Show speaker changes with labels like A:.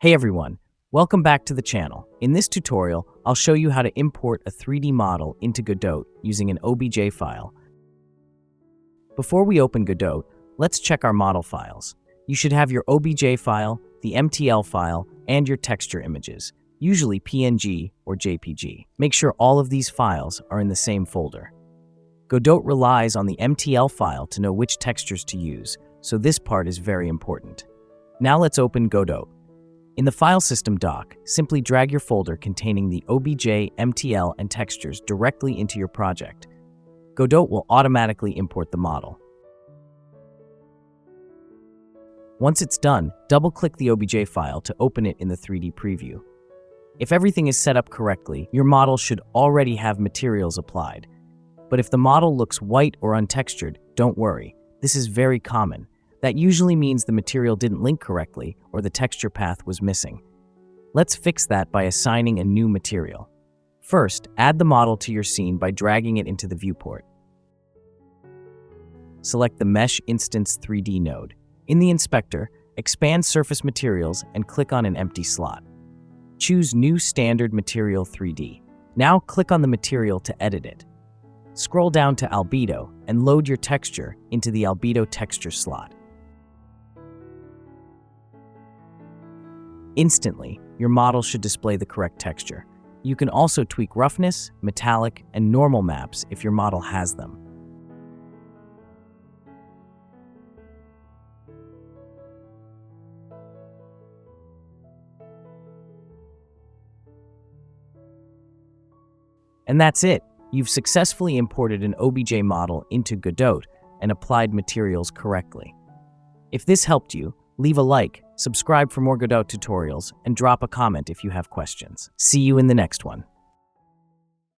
A: Hey everyone, welcome back to the channel. In this tutorial, I'll show you how to import a 3D model into Godot using an OBJ file. Before we open Godot, let's check our model files. You should have your OBJ file, the MTL file, and your texture images, usually PNG or JPG. Make sure all of these files are in the same folder. Godot relies on the MTL file to know which textures to use, so this part is very important. Now let's open Godot. In the File System dock, simply drag your folder containing the OBJ, MTL, and textures directly into your project. Godot will automatically import the model. Once it's done, double-click the OBJ file to open it in the 3D preview. If everything is set up correctly, your model should already have materials applied. But if the model looks white or untextured, don't worry. This is very common. That usually means the material didn't link correctly or the texture path was missing. Let's fix that by assigning a new material. First, add the model to your scene by dragging it into the viewport. Select the Mesh Instance 3D node. In the inspector, expand Surface Materials and click on an empty slot. Choose New Standard Material 3D. Now click on the material to edit it. Scroll down to Albedo and load your texture into the Albedo texture slot. Instantly, your model should display the correct texture. You can also tweak roughness, metallic, and normal maps if your model has them. And that's it. You've successfully imported an OBJ model into Godot and applied materials correctly. If this helped you, leave a like, subscribe for more Godot tutorials, and drop a comment if you have questions. See you in the next one.